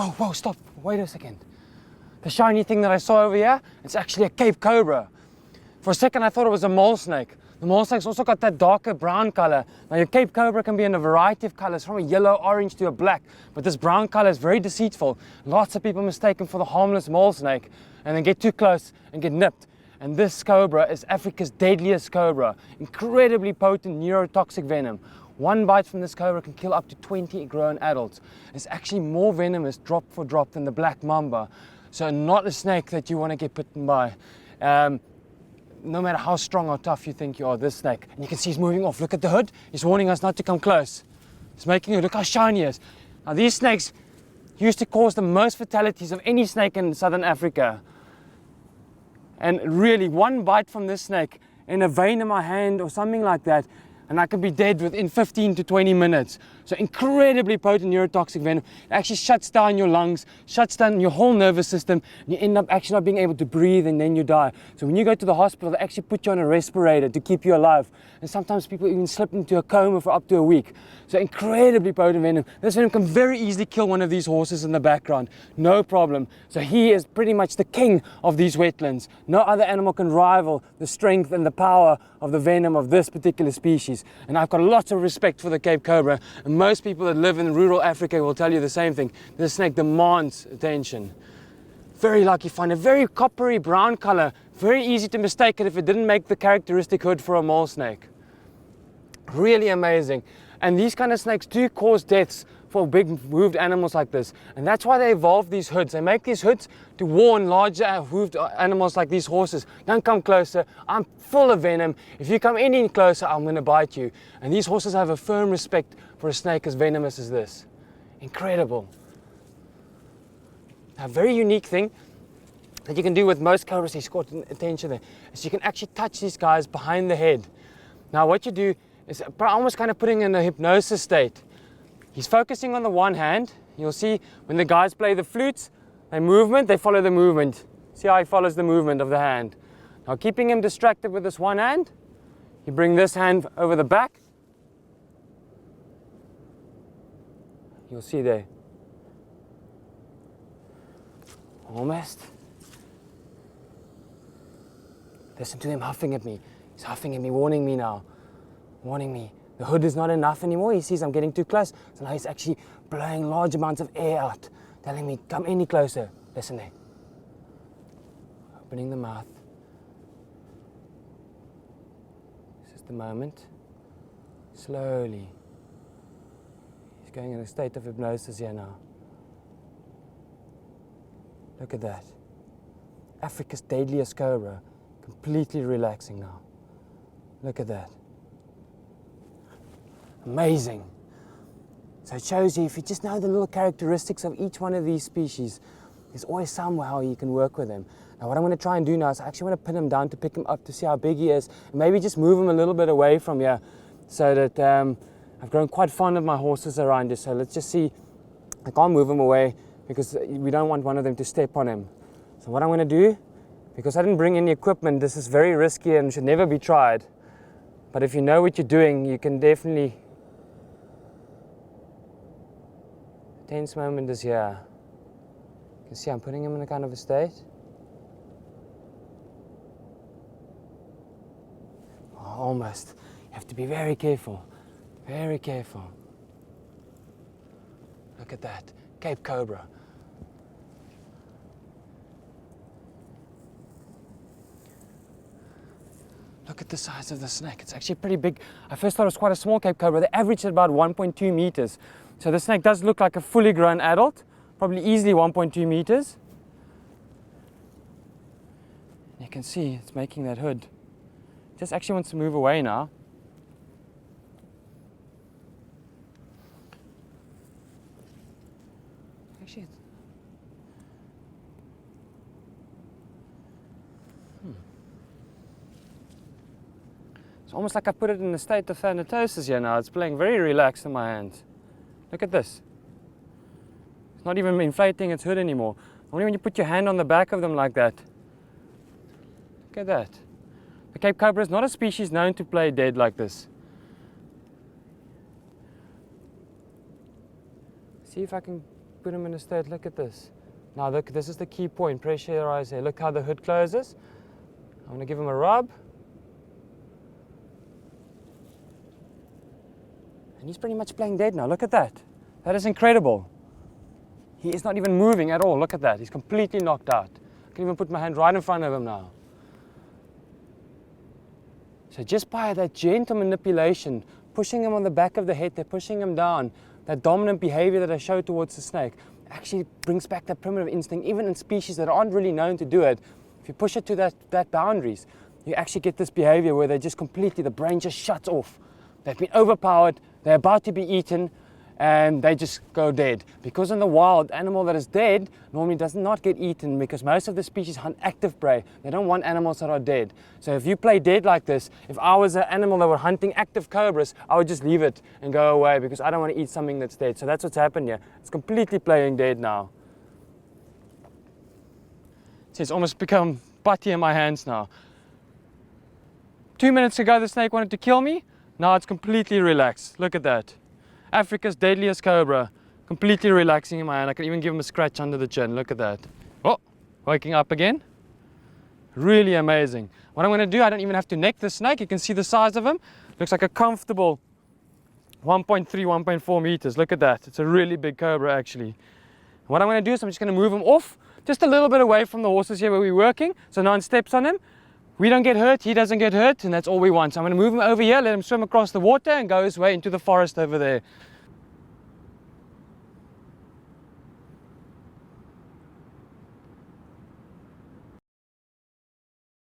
Oh, whoa, stop. Wait a second. The shiny thing that I saw over here, it's actually a Cape cobra. For a second, I thought it was a mole snake. The mole snake's also got that darker brown color. Now, your Cape cobra can be in a variety of colors, from a yellow, orange to a black. But this brown color is very deceitful. Lots of people mistake him for the harmless mole snake and then get too close and get nipped. And this cobra is Africa's deadliest cobra. Incredibly potent neurotoxic venom. One bite from this cobra can kill up to 20 grown adults. It's actually more venomous drop for drop than the black mamba. So not a snake that you want to get bitten by. No matter how strong or tough you think you are, this snake. And you can see he's moving off. Look at the hood. He's warning us not to come close. He's making it. Look how shiny he is. Now these snakes used to cause the most fatalities of any snake in southern Africa. And really, one bite from this snake in a vein in my hand or something like that, and I could be dead within 15 to 20 minutes. So incredibly potent neurotoxic venom. It actually shuts down your lungs, shuts down your whole nervous system, and you end up actually not being able to breathe, and then you die. So when you go to the hospital, they actually put you on a respirator to keep you alive. And sometimes people even slip into a coma for up to a week. So incredibly potent venom. This venom can very easily kill one of these horses in the background. No problem. So he is pretty much the king of these wetlands. No other animal can rival the strength and the power of the venom of this particular species. And I've got lots of respect for the Cape cobra, and most people that live in rural Africa will tell you the same thing. This snake demands attention. Very lucky find, a very coppery brown color, very easy to mistake it if it didn't make the characteristic hood for a mole snake. Really amazing. And these kind of snakes do cause deaths for big hooved animals like this, and that's why they evolved these hoods. They make these hoods to warn larger hooved animals like these horses, don't come closer, I'm full of venom, if you come any closer I'm going to bite you. And these horses have a firm respect for a snake as venomous as this. Incredible. A very unique thing that you can do with most cobras, he's caught attention there, is you can actually touch these guys behind the head. Now what you do is almost kind of putting in a hypnosis state. He's focusing on the one hand. You'll see when the guys play the flutes, they follow the movement. See how he follows the movement of the hand. Now keeping him distracted with this one hand, you bring this hand over the back. You'll see there. Almost. Listen to him huffing at me. He's huffing at me, warning me now. Warning me. The hood is not enough anymore. He sees I'm getting too close. So now he's actually blowing large amounts of air out, telling me, come any closer. Listen there. Opening the mouth. This is the moment. Slowly. He's going in a state of hypnosis here now. Look at that. Africa's deadliest cobra. Completely relaxing now. Look at that. Amazing. So it shows you, if you just know the little characteristics of each one of these species, there's always somehow you can work with them. Now what I'm going to try and do now is I actually want to pin him down to pick him up to see how big he is, and maybe just move him a little bit away from here, so that I've grown quite fond of my horses around here. So let's just see. I can't move him away because we don't want one of them to step on him. So what I'm going to do, because I didn't bring any equipment, this is very risky and should never be tried. But if you know what you're doing, you can definitely. Tense moment is here. You can see I'm putting him in a kind of a state. Oh, almost. You have to be very careful. Very careful. Look at that. Cape cobra. Look at the size of the snake. It's actually pretty big. I first thought it was quite a small Cape cobra. They average at about 1.2 meters. So the snake does look like a fully grown adult, probably easily 1.2 meters. You can see it's making that hood. It just actually wants to move away now. Actually, it's almost like I put it in a state of thanatosis here now. It's playing very relaxed in my hands. Look at this. It's not even inflating its hood anymore. Only when you put your hand on the back of them like that. Look at that. The Cape cobra is not a species known to play dead like this. See if I can put him in a state. Look at this. Now look, this is the key point. Pressurize here. Look how the hood closes. I'm going to give him a rub. And he's pretty much playing dead now. Look at that. That is incredible. He is not even moving at all. Look at that. He's completely knocked out. I can even put my hand right in front of him now. So just by that gentle manipulation, pushing him on the back of the head, they're pushing him down, that dominant behavior that I showed towards the snake actually brings back that primitive instinct, even in species that aren't really known to do it. If you push it to that boundaries, you actually get this behavior where they just completely, the brain just shuts off. They've been overpowered, they're about to be eaten, and they just go dead. Because in the wild, animal that is dead normally does not get eaten because most of the species hunt active prey. They don't want animals that are dead. So if you play dead like this, if I was an animal that were hunting active cobras, I would just leave it and go away because I don't want to eat something that's dead. So that's what's happened here. It's completely playing dead now. See, it's almost become putty in my hands now. 2 minutes ago, the snake wanted to kill me. Now it's completely relaxed. Look at that. Africa's deadliest cobra, completely relaxing in my hand. I can even give him a scratch under the chin. Look at that. Oh, waking up again. Really amazing. What I'm going to do, I don't even have to neck the snake. You can see the size of him. Looks like a comfortable 1.3, 1.4 meters. Look at that. It's a really big cobra actually. What I'm going to do is I'm just going to move him off just a little bit away from the horses here where we're working. So no one steps on him. We don't get hurt, he doesn't get hurt, and that's all we want. So I'm going to move him over here, let him swim across the water and go his way into the forest over there.